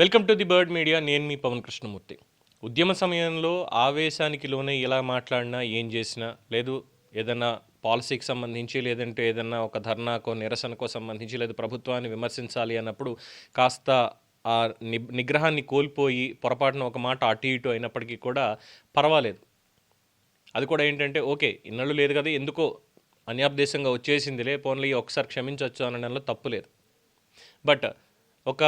Welcome to the bird media. నేను మీ పవన్ కృష్ణమూర్తి. ఉద్యమ సమయంలో ఆవేశానికి లోనే ఇలా మాట్లాడినా ఏం చేసినా లేదు, ఏదన్నా పాలసీకి సంబంధించి లేదంటే ఏదన్నా ఒక ధర్నాకో నిరసనకో సంబంధించి లేదు ప్రభుత్వాన్ని విమర్శించాలి అన్నప్పుడు కాస్త ఆ నిగ్రహాన్ని కోల్పోయి పొరపాటున ఒక మాట అటు ఇటు అయినప్పటికీ కూడా పర్వాలేదు. అది కూడా ఏంటంటే ఓకే, ఇన్నళ్ళు లేదు కదా, ఎందుకో అన్యాపదేశంగా వచ్చేసిందిలే, పోన్లీ ఒకసారి క్షమించవచ్చు అనడంలో తప్పు లేదు. బట్ ఒక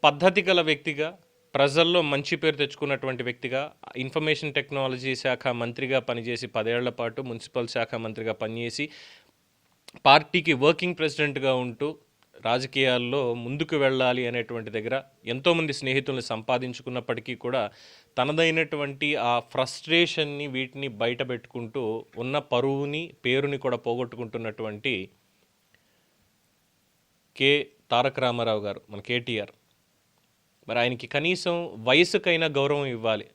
పద్ధతి గల వ్యక్తిగా, ప్రజల్లో మంచి పేరు తెచ్చుకున్నటువంటి వ్యక్తిగా, ఇన్ఫర్మేషన్ టెక్నాలజీ శాఖ మంత్రిగా పనిచేసి 10 ఏళ్ల పాటు మున్సిపల్ శాఖ మంత్రిగా పనిచేసి పార్టీకి వర్కింగ్ ప్రెసిడెంట్గా ఉంటూ రాజకీయాల్లో ముందుకు వెళ్ళాలి అనేటువంటి దగ్గర ఎంతోమంది స్నేహితులను సంపాదించుకున్నప్పటికీ కూడా తనదైనటువంటి ఆ ఫ్రస్ట్రేషన్ని వీటిని బయట పెట్టుకుంటూ ఉన్న పరువుని పేరుని కూడా పోగొట్టుకుంటున్నటువంటి తారక రామారావు గారు, మన కేటీఆర్. మరి ఆయనకి కనీసం వయసుకైనా గౌరవం ఇవ్వాలి.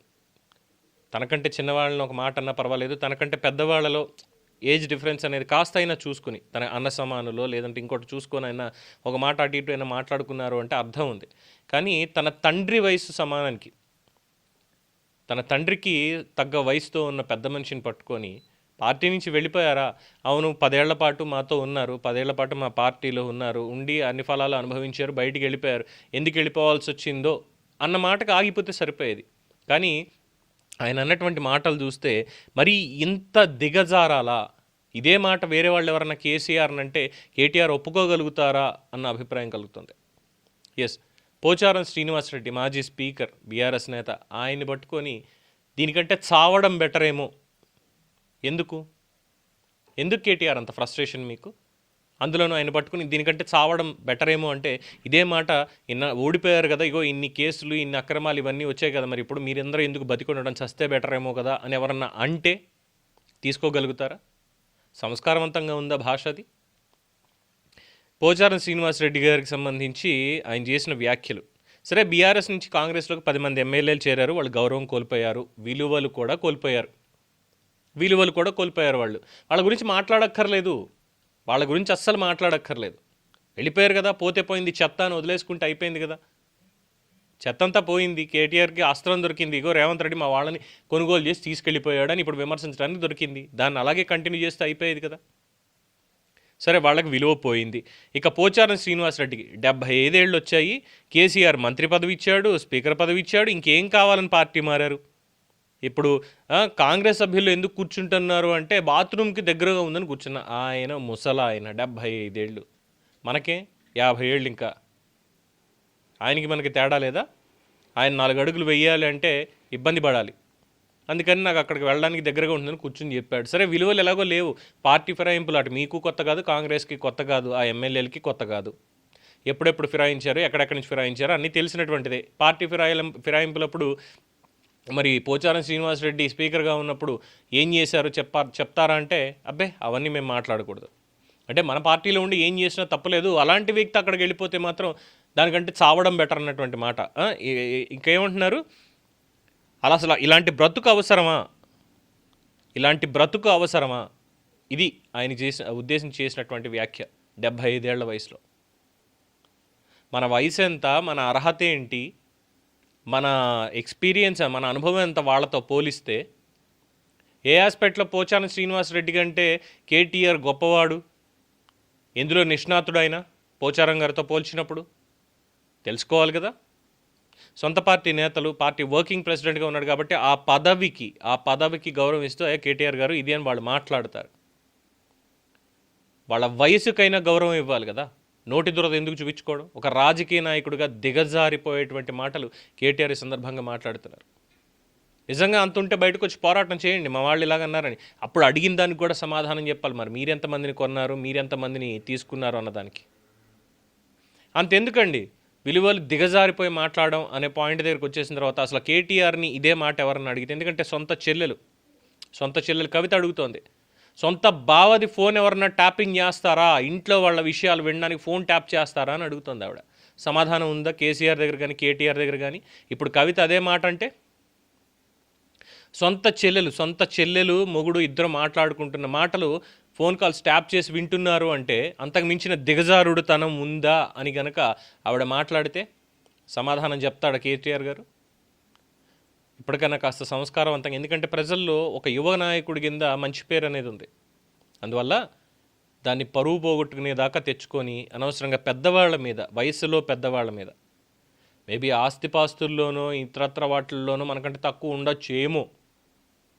తనకంటే చిన్నవాళ్ళని ఒక మాట అన్నా పర్వాలేదు, తనకంటే పెద్దవాళ్ళలో ఏజ్ డిఫరెన్స్ అనేది కాస్త అయినా చూసుకుని, తన అన్న సమానులో లేదంటే ఇంకోటి చూసుకొని అయినా ఒక మాట అటు ఇటు అయినా మాట్లాడుకున్నారు అంటే అర్థం ఉంది. కానీ తన తండ్రి వయసు సమానానికి, తన తండ్రికి తగ్గ వయసుతో ఉన్న పెద్ద మనిషిని పట్టుకొని పార్టీ నుంచి వెళ్ళిపోయారా? అవును, 10 ఏళ్ల పాటు మాతో ఉన్నారు, 10 ఏళ్ల పాటు మా పార్టీలో ఉన్నారు, ఉండి అన్ని ఫలాలు అనుభవించారు, బయటికి వెళ్ళిపోయారు, ఎందుకు వెళ్ళిపోవాల్సి వచ్చిందో అన్న మాటకు ఆగిపోతే సరిపోయేది. కానీ ఆయన అన్నటువంటి మాటలు చూస్తే మరి ఇంత దిగజారాలా? ఇదే మాట వేరే వాళ్ళు ఎవరన్నా కేసీఆర్ని అంటే కేటీఆర్ ఒప్పుకోగలుగుతారా అన్న అభిప్రాయం కలుగుతుంది. ఎస్, పోచారం శ్రీనివాసరెడ్డి మాజీ స్పీకర్, బీఆర్ఎస్ నేత, ఆయన్ని పట్టుకొని దీనికంటే చావడం బెటర్ ఏమో. ఎందుకు కేటీఆర్ అంత ఫ్రస్ట్రేషన్ మీకు? అందులోనూ ఆయన పట్టుకుని దీనికంటే చావడం బెటర్ ఏమో అంటే ఇదే మాట ఓడిపోయారు కదా, ఇగో ఇన్ని కేసులు ఇన్ని అక్రమాలు ఇవన్నీ వచ్చాయి కదా, మరి ఇప్పుడు మీరందరూ ఎందుకు బతికొనడం, చస్తే బెటర్ ఏమో కదా అని ఎవరన్నా అంటే తీసుకోగలుగుతారా? సంస్కారవంతంగా ఉందా భాష అది? పోచారం శ్రీనివాసరెడ్డి గారికి సంబంధించి ఆయన చేసిన వ్యాఖ్యలు సరే, బీఆర్ఎస్ నుంచి కాంగ్రెస్లోకి 10 మంది ఎమ్మెల్యేలు చేరారు, వాళ్ళు గౌరవం కోల్పోయారు, విలువలు కూడా కోల్పోయారు. వాళ్ళ గురించి మాట్లాడక్కర్లేదు, వాళ్ళ గురించి అస్సలు మాట్లాడక్కర్లేదు. వెళ్ళిపోయారు కదా, పోతే పోయింది, చెత్త అని వదిలేసుకుంటే అయిపోయింది కదా. చెత్త అంతా పోయింది, కేటీఆర్కి అస్త్రం దొరికింది, ఇగో రేవంత్ రెడ్డి మా వాళ్ళని కొనుగోలు చేసి తీసుకెళ్ళిపోయాడు అని ఇప్పుడు విమర్శించడానికి దొరికింది, దాన్ని అలాగే కంటిన్యూ చేస్తే అయిపోయేది కదా. సరే, వాళ్ళకి విలువ పోయింది. ఇక పోచారం శ్రీనివాసరెడ్డికి 75 ఏళ్ళు వచ్చాయి, కేసీఆర్ మంత్రి పదవి ఇచ్చాడు, స్పీకర్ పదవి ఇచ్చాడు, ఇంకేం కావాలని పార్టీ మారారు. ఇప్పుడు కాంగ్రెస్ సభ్యులు ఎందుకు కూర్చుంటున్నారు అంటే బాత్రూమ్కి దగ్గరగా ఉందని కూర్చున్న ఆయన ముసలాయన 75 ఏళ్ళు, మనకే 50 ఏళ్ళు. ఇంకా ఆయనకి మనకి తేడా లేదా? ఆయన 4 అడుగులు వెయ్యాలి అంటే ఇబ్బంది పడాలి, అందుకని నాకు అక్కడికి వెళ్ళడానికి దగ్గరగా ఉంటుందని కూర్చుని చెప్పాడు. సరే, విలువలు ఎలాగో లేవు, పార్టీ ఫిరాయింపులు అటు మీకు కొత్త కాదు, కాంగ్రెస్కి కొత్త కాదు, ఆ ఎమ్మెల్యేలకి కొత్త కాదు. ఎప్పుడెప్పుడు ఫిరాయించారు, ఎక్కడెక్కడి నుంచి ఫిరాయించారు అన్నీ తెలిసినటువంటిదే. పార్టీ ఫిరాయింపులప్పుడు మరి పోచారం శ్రీనివాసరెడ్డి స్పీకర్గా ఉన్నప్పుడు ఏం చేశారు చెప్తారా అంటే అబ్బే అవన్నీ మేము మాట్లాడకూడదు. అంటే మన పార్టీలో ఉండి ఏం చేసినా తప్పలేదు, అలాంటి వ్యక్తి అక్కడికి వెళ్ళిపోతే మాత్రం దానికంటే చావడం బెటర్ అన్నటువంటి మాట. ఇంకేమంటున్నారు, అసలు ఇలాంటి బ్రతుకు అవసరమా? ఇది ఆయన ఉద్దేశించి చేసినటువంటి వ్యాఖ్య. 75 ఏళ్ల వయసులో మన వయసు ఎంత, మన అర్హత ఏంటి, మన ఎక్స్పీరియన్స్, మన అనుభవం ఎంత వాళ్ళతో పోలిస్తే? ఏ ఆస్పెక్ట్లో పోచారం శ్రీనివాసరెడ్డి కంటే కేటీఆర్ గొప్పవాడు, ఎందులో నిష్ణాతుడైనా పోచారం గారితో పోల్చినప్పుడు తెలుసుకోవాలి కదా. సొంత పార్టీ నేతలు, పార్టీ వర్కింగ్ ప్రెసిడెంట్గా ఉన్నాడు కాబట్టి ఆ పదవికి గౌరవం ఇస్తూ కేటీఆర్ గారు ఇది అని వాళ్ళు మాట్లాడతారు. వాళ్ళ వయసుకైనా గౌరవం ఇవ్వాలి కదా, నోటి దురద ఎందుకు చూపించుకోవడం? ఒక రాజకీయ నాయకుడిగా దిగజారిపోయేటువంటి మాటలు కేటీఆర్ ఈ సందర్భంగా మాట్లాడుతున్నారు. నిజంగా అంతుంటే బయటకు వచ్చి పోరాటం చేయండి, మా వాళ్ళు ఇలాగన్నారని. అప్పుడు అడిగిన దానికి కూడా సమాధానం చెప్పాలి. మరి మీరెంతమందిని కొన్నారు, మీరెంతమందిని తీసుకున్నారు అన్నదానికి. అంతెందుకండి, విలువలు దిగజారిపోయి మాట్లాడడం అనే పాయింట్ దగ్గరికి వచ్చేసిన తర్వాత అసలు కేటీఆర్ని ఇదే మాట ఎవరన్నా అడిగితే, ఎందుకంటే సొంత చెల్లెలు కవిత అడుగుతోంది, సొంత బావది ఫోన్ ఎవరన్నా ట్యాపింగ్ చేస్తారా, ఇంట్లో వాళ్ళ విషయాలు వినడానికి ఫోన్ ట్యాప్ చేస్తారా అని అడుగుతుంది ఆవిడ. సమాధానం ఉందా కేసీఆర్ దగ్గర కానీ కేటీఆర్ దగ్గర కానీ? ఇప్పుడు కవిత అదే మాట అంటే సొంత చెల్లెలు మొగుడు ఇద్దరు మాట్లాడుకుంటున్న మాటలు ఫోన్ కాల్స్ ట్యాప్ చేసి వింటున్నారు అంటే అంతకు మించిన దిగజారుడుతనం ఉందా అని కనుక ఆవిడ మాట్లాడితే సమాధానం చెప్తాడా కేటీఆర్ గారు? ఇప్పటికైనా కాస్త సంస్కారవంతంగా, ఎందుకంటే ప్రజల్లో ఒక యువ నాయకుడి కింద మంచి పేరు అనేది ఉంది. అందువల్ల దాన్ని పరువు పోగొట్టుకునేదాకా తెచ్చుకొని అనవసరంగా పెద్దవాళ్ళ మీద, వయసులో పెద్దవాళ్ళ మీద, మేబీ ఆస్తిపాస్తుల్లోనో ఇతరత్ర వాటిల్లోనూ మనకంటే తక్కువ ఉండొచ్చు ఏమో,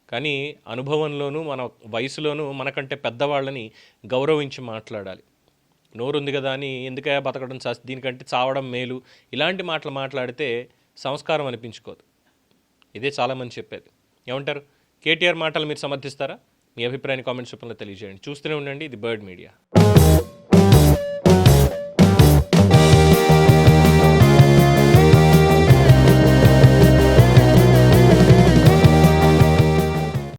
కానీ అనుభవంలోనూ మన వయసులోనూ మనకంటే పెద్దవాళ్ళని గౌరవించి మాట్లాడాలి. నోరుంది కదా అని ఎందుకయ్యా బతకడం, దీనికంటే చావడం మేలు, ఇలాంటి మాటలు మాట్లాడితే సంస్కారం అనిపించుకోదు. ఇదే చాలామంది చెప్పేది. ఏమంటారు? కేటీఆర్ మాటలు మీరు సమర్థిస్తారా? మీ అభిప్రాయాన్ని కామెంట్స్ రూపంలో తెలియజేయండి. చూస్తూనే ఉండండి, ఇది బర్డ్ మీడియా.